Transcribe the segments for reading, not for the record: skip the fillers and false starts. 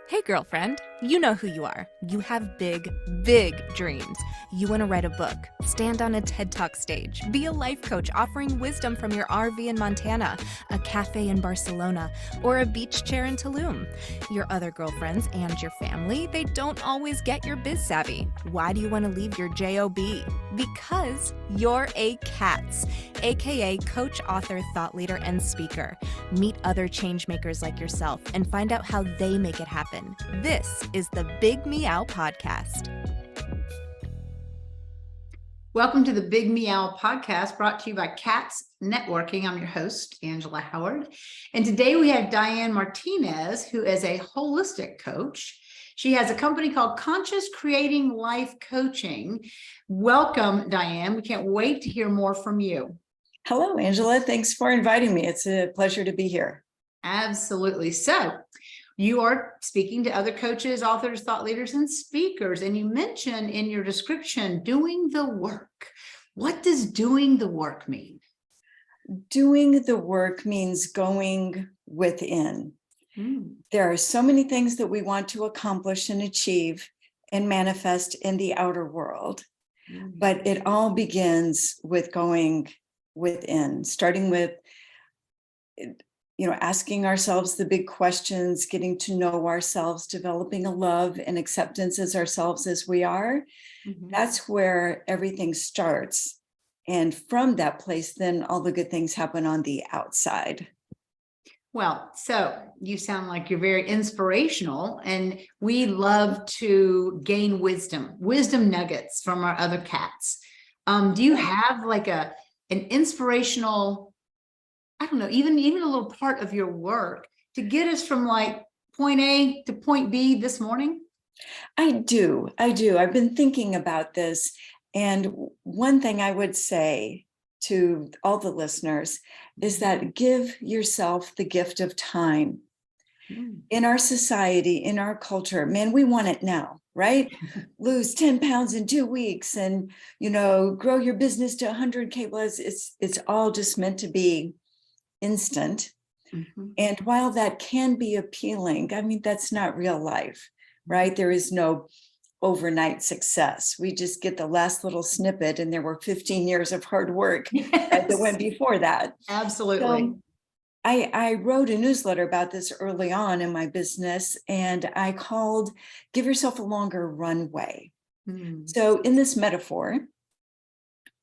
Hey, girlfriend, you know who you are. You have big, big dreams. You want to write a book, stand on a TED Talk stage, be a life coach offering wisdom from your RV in Montana, a cafe in Barcelona, or a beach chair in Tulum. Your other girlfriends and your family, they don't always get your biz savvy. Why do you want to leave your JOB? Because you're a CATS, aka coach, author, thought leader, and speaker. Meet other change makers like yourself and find out how they make it happen. This is the Big Meow Podcast. Welcome to the Big Meow Podcast, brought to you by CATS Networking. I'm your host, Angela Howard. And today we have Diane Martinez, who is a holistic coach. She has a company called Conscious Creating Life Coaching. Welcome, Diane. We can't wait to hear more from you. Hello, Angela. Thanks for inviting me. It's a pleasure to be here. Absolutely. So you are speaking to other coaches, authors, thought leaders, and speakers. And you mentioned in your description, doing the work. What does doing the work mean? Doing the work means going within. There are so many things that we want to accomplish and achieve and manifest in the outer world. But it all begins with going within, starting with asking ourselves the big questions, getting to know ourselves, developing a love and acceptance as ourselves as we are. That's where everything starts. And from that place, then all the good things happen on the outside. Well, so you sound like you're very inspirational, and we love to gain wisdom nuggets from our other cats. Do you have like an inspirational, I don't know, even a little part of your work to get us from like point A to point B this morning? I do. I've been thinking about this. And one thing I would say to all the listeners is that give yourself the gift of time. In our society, in our culture, man, we want it now, right? Lose 10 pounds in 2 weeks and, grow your business to 100K. Well, it's all just meant to be instant. And while that can be appealing, I mean, that's not real life, right? There is no overnight success. We just get the last little snippet, and there were 15 years of hard work that went before that. Absolutely. So I wrote a newsletter about this early on in my business, and I called Give Yourself a Longer Runway. So in this metaphor,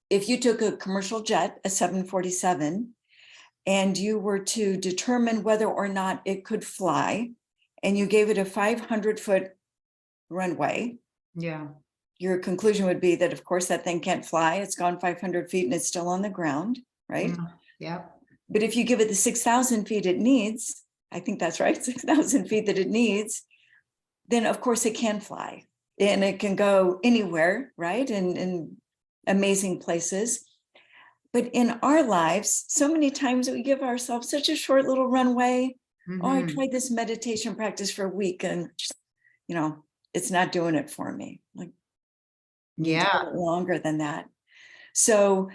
if you took a commercial jet, a 747, and you were to determine whether or not it could fly, and you gave it a 500-foot runway, your conclusion would be that, of course, that thing can't fly. It's gone 500 feet and it's still on the ground, right? Yeah. But if you give it the 6,000 feet it needs, I think that's right, 6,000 feet that it needs, then of course it can fly, and it can go anywhere, right? In amazing places. But in our lives, so many times we give ourselves such a short little runway. Oh, I tried this meditation practice for a week and, it's not doing it for me. Like, longer than that. So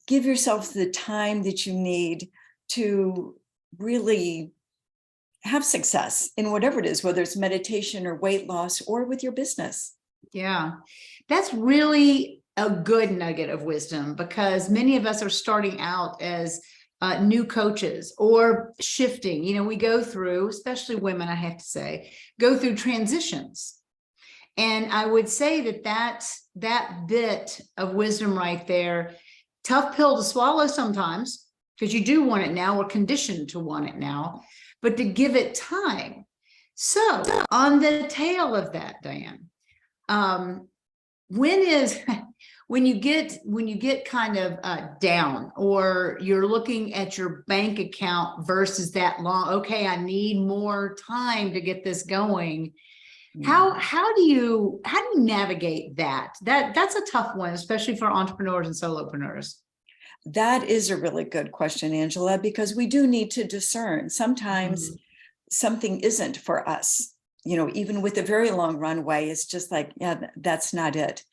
give yourself the time that you need to really have success in whatever it is, whether it's meditation or weight loss or with your business. Yeah, that's really a good nugget of wisdom, because many of us are starting out as new coaches or shifting. We go through, especially women, I have to say, go through transitions. And I would say that bit of wisdom right there, tough pill to swallow sometimes, because you do want it now. We're conditioned to want it now, but to give it time. So on the tail of that, Diane, when you get kind of down, or you're looking at your bank account versus that long, okay, I need more time to get this going. How do you navigate that? That's a tough one, especially for entrepreneurs and solopreneurs. That is a really good question, Angela, because we do need to discern. Sometimes something isn't for us, even with a very long runway, it's just like, yeah, that's not it.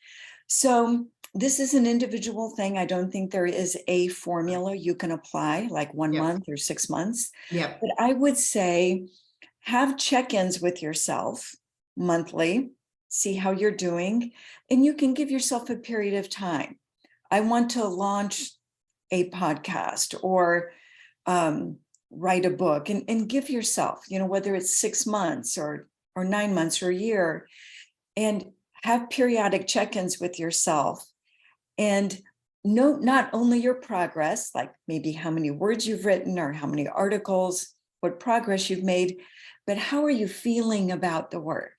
So this is an individual thing. I don't think there is a formula you can apply, like 1 month or 6 months. Yeah. But I would say have check-ins with yourself monthly, see how you're doing, and you can give yourself a period of time. I want to launch a podcast or write a book, and give yourself, whether it's 6 months or 9 months or a year, and have periodic check-ins with yourself and note not only your progress, like maybe how many words you've written or how many articles, what progress you've made, but how are you feeling about the work?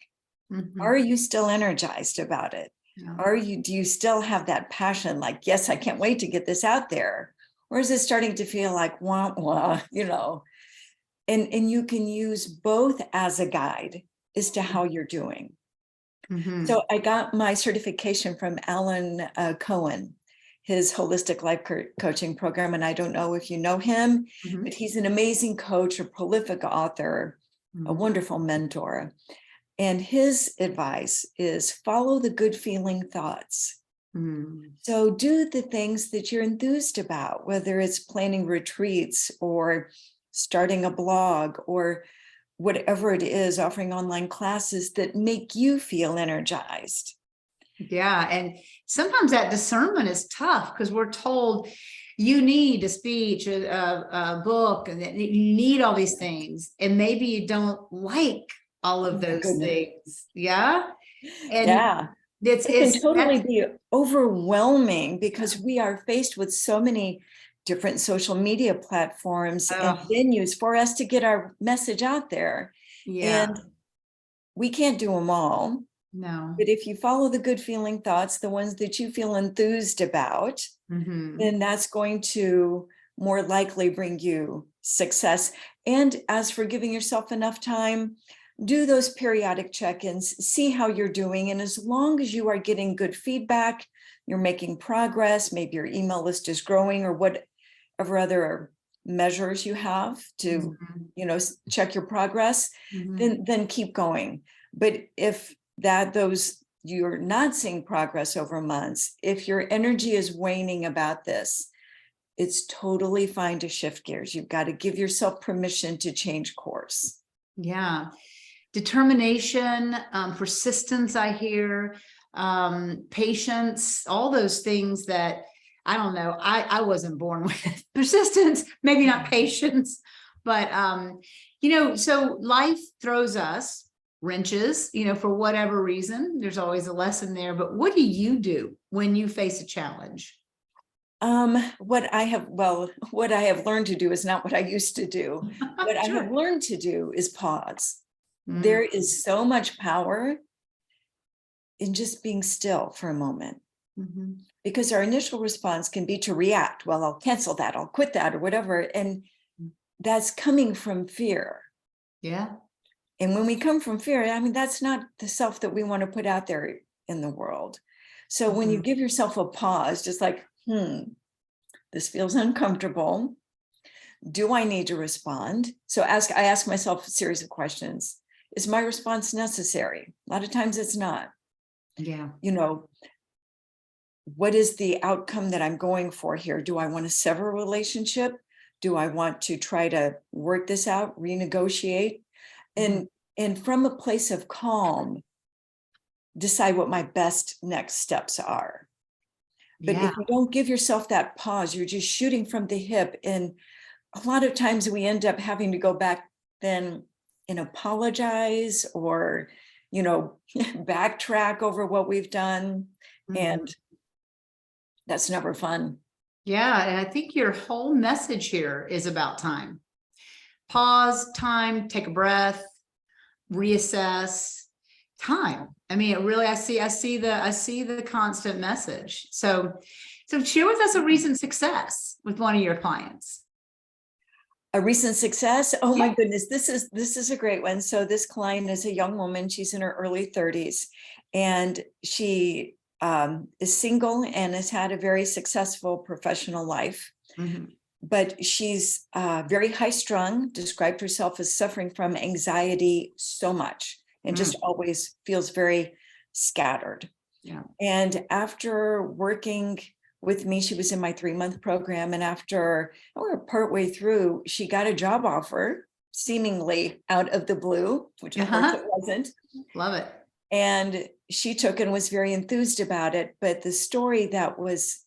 Are you still energized about it? Yeah. Do you still have that passion? Like, yes, I can't wait to get this out there. Or is it starting to feel like, wah, wah, and you can use both as a guide as to how you're doing. So I got my certification from Alan Cohen, his holistic life coaching program. And I don't know if you know him, but he's an amazing coach, a prolific author, a wonderful mentor. And his advice is follow the good feeling thoughts. So do the things that you're enthused about, whether it's planning retreats or starting a blog or whatever it is, offering online classes that make you feel energized. Yeah. And sometimes that discernment is tough because we're told you need a speech, a book, and that you need all these things. And maybe you don't like all of those things. Yeah. And yeah. It can totally be overwhelming because we are faced with so many different social media platforms and venues for us to get our message out there. Yeah. And we can't do them all. No. But if you follow the good feeling thoughts, the ones that you feel enthused about, then that's going to more likely bring you success. And as for giving yourself enough time, do those periodic check-ins, see how you're doing. And as long as you are getting good feedback, you're making progress, maybe your email list is growing or whatever other measures you have to, check your progress, then keep going. But if you're not seeing progress over months, if your energy is waning about this, it's totally fine to shift gears. You've got to give yourself permission to change course. Yeah. Determination, persistence, I hear, patience, all those things that, I don't know, I wasn't born with. Persistence, maybe not patience, but, so life throws us wrenches, for whatever reason. There's always a lesson there. But what do you do when you face a challenge? What I have learned to do is not what I used to do. What I have learned to do is pause. There is so much power in just being still for a moment, because our initial response can be to react. Well, I'll cancel that, I'll quit that, or whatever. And that's coming from fear. Yeah. And when we come from fear, that's not the self that we want to put out there in the world. So when you give yourself a pause, just like, this feels uncomfortable. Do I need to respond? So I ask myself a series of questions. Is my response necessary? A lot of times it's not. Yeah. What is the outcome that I'm going for here? Do I want to sever a relationship? Do I want to try to work this out, renegotiate? And from a place of calm, decide what my best next steps are. But if you don't give yourself that pause, you're just shooting from the hip. And a lot of times we end up having to go back then and apologize or, backtrack over what we've done. And that's never fun. Yeah. And I think your whole message here is about time. Pause, time, take a breath, reassess, time. Really, I see the constant message. So share with us a recent success with one of your clients. A recent success? Oh my goodness, this is a great one. So this client is a young woman. She's in her early 30s, and she is single and has had a very successful professional life. But she's very high strung, described herself as suffering from anxiety so much, and just always feels very scattered. Yeah. And after working with me, she was in my 3-month program. And after we were partway through, she got a job offer seemingly out of the blue, which of course it wasn't. Love it. And she took and was very enthused about it. But the story that was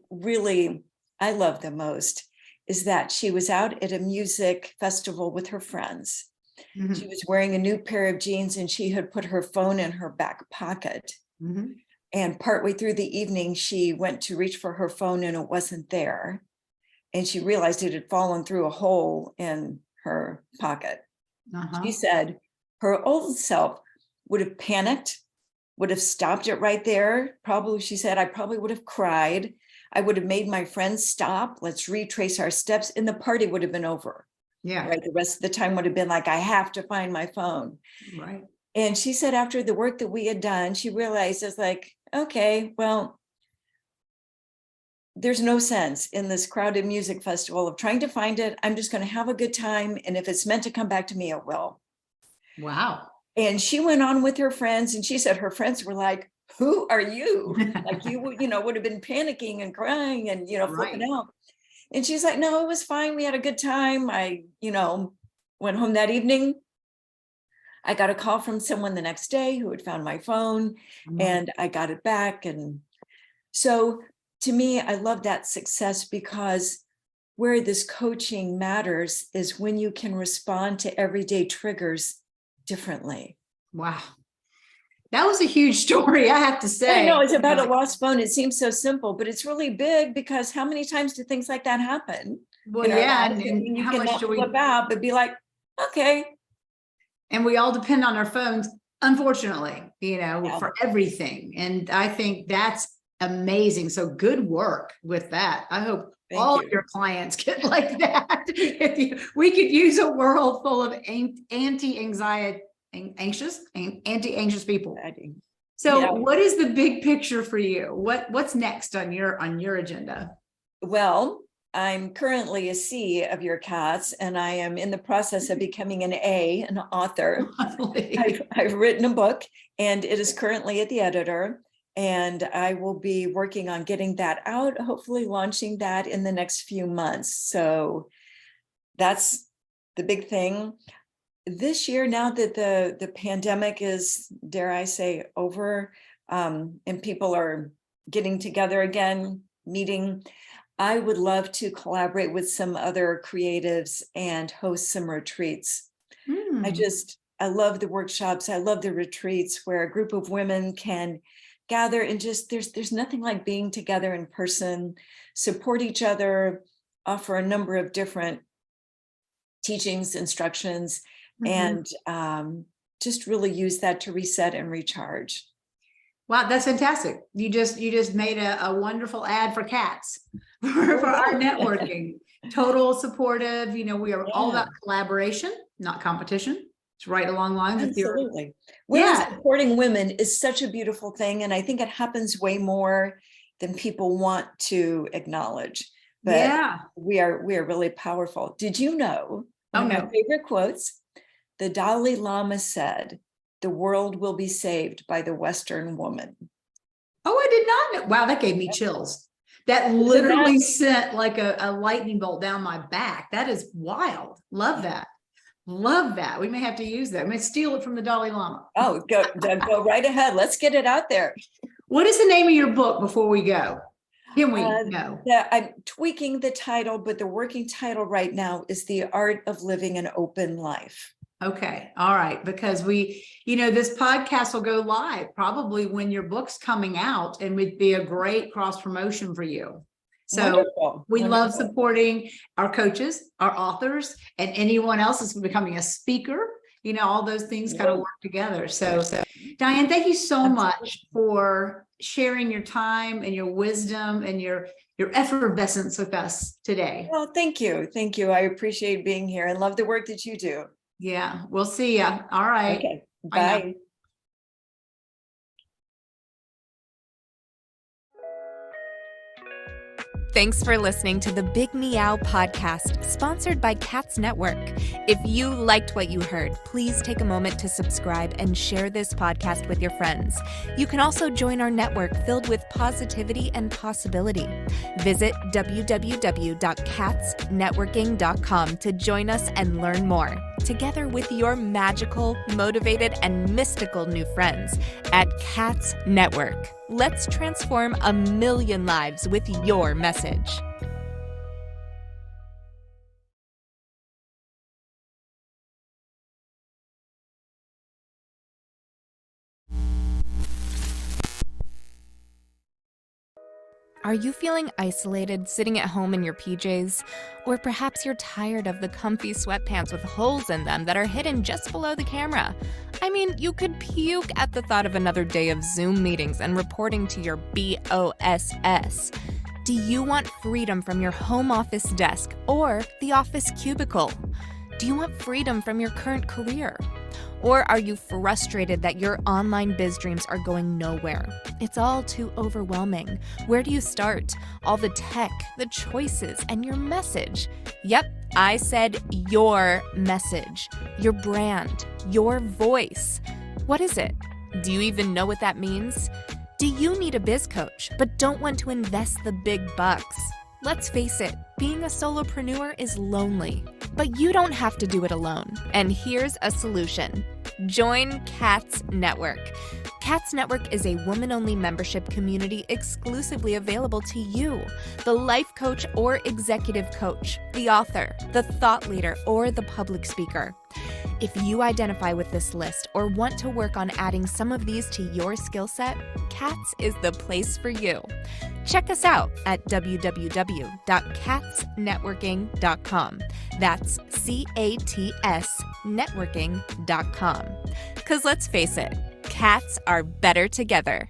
really, I love the most is that she was out at a music festival with her friends. Mhm. She was wearing a new pair of jeans and she had put her phone in her back pocket. Mhm. And partway through the evening, she went to reach for her phone and it wasn't there. And she realized it had fallen through a hole in her pocket. Uh-huh. She said her old self would have panicked, would have stopped it right there. Probably, she said, I probably would have cried. I would have made my friends stop. Let's retrace our steps. And the party would have been over. Yeah. Right. The rest of the time would have been like, I have to find my phone. Right. And she said after the work that we had done, she realized it's like, okay, well, there's no sense in this crowded music festival of trying to find it. I'm just going to have a good time. And if it's meant to come back to me, it will. Wow. And she went on with her friends and she said her friends were like, who are you? Like you would, would have been panicking and crying and, flipping out. And she's like, no, it was fine. We had a good time. I, went home that evening. I got a call from someone the next day who had found my phone and I got it back. And so to me, I love that success because where this coaching matters is when you can respond to everyday triggers differently. Wow. That was a huge story, I have to say. I know it's about a lost phone. It seems so simple, but it's really big because how many times do things like that happen? Well, yeah. And you how can much do we flip out, but be like, okay. And we all depend on our phones, unfortunately, Yeah. for everything. And I think that's amazing. So good work with that. I hope all your clients get like that. We could use a world full of anti-anxious people. So what is the big picture for you? What's next on your agenda? Well, I'm currently a C of your cats, and I am in the process of becoming an A, an author. I've written a book, and it is currently at the editor, and I will be working on getting that out, hopefully launching that in the next few months. So that's the big thing. This year, now that the pandemic is, dare I say, over, and people are getting together again, meeting, I would love to collaborate with some other creatives and host some retreats. I love the workshops. I love the retreats where a group of women can gather and just, there's nothing like being together in person, support each other, offer a number of different teachings, instructions, and just really use that to reset and recharge. Wow, that's fantastic. You just made a wonderful ad for cats for our networking. Total supportive. We are all about collaboration, not competition. It's right along lines with your. Absolutely. Women supporting women is such a beautiful thing. And I think it happens way more than people want to acknowledge. But we are really powerful. Did you know one of my favorite quotes? The Dalai Lama said, "The world will be saved by the Western woman." Oh, I did not know. Wow, that gave me chills. That literally sent like a lightning bolt down my back. That is wild. Love that. Love that. We may have to use that. I may steal it from the Dalai Lama. Oh, go right ahead. Let's get it out there. What is the name of your book before we go? Can we know? I'm tweaking the title, but the working title right now is The Art of Living an Open Life. Okay. All right. Because this podcast will go live probably when your book's coming out and would be a great cross promotion for you. So we love supporting our coaches, our authors, and anyone else that's becoming a speaker. All those things kind of work together. So Diane, thank you so much for sharing your time and your wisdom and your effervescence with us today. Well, thank you. Thank you. I appreciate being here and love the work that you do. Yeah, we'll see ya. All right. Okay. Bye. Thanks for listening to the Big Meow podcast, sponsored by Cats Network. If you liked what you heard, please take a moment to subscribe and share this podcast with your friends. You can also join our network filled with positivity and possibility. Visit www.catsnetworking.com to join us and learn more, together with your magical, motivated, and mystical new friends at Cats Network. Let's transform 1 million lives with your message. Are you feeling isolated sitting at home in your PJs? Or perhaps you're tired of the comfy sweatpants with holes in them that are hidden just below the camera? I mean, you could puke at the thought of another day of Zoom meetings and reporting to your BOSS. Do you want freedom from your home office desk or the office cubicle? Do you want freedom from your current career? Or are you frustrated that your online biz dreams are going nowhere? It's all too overwhelming. Where do you start? All the tech, the choices, and your message. Yep, I said your message, your brand, your voice. What is it? Do you even know what that means? Do you need a biz coach but don't want to invest the big bucks? Let's face it, being a solopreneur is lonely, but you don't have to do it alone. And here's a solution. Join Cats Network. Cats Network is a woman-only membership community exclusively available to you, the life coach or executive coach, the author, the thought leader, or the public speaker. If you identify with this list or want to work on adding some of these to your skill set, Cats is the place for you. Check us out at www.catsnetworking.com. That's CATS networking.com. Because let's face it, cats are better together.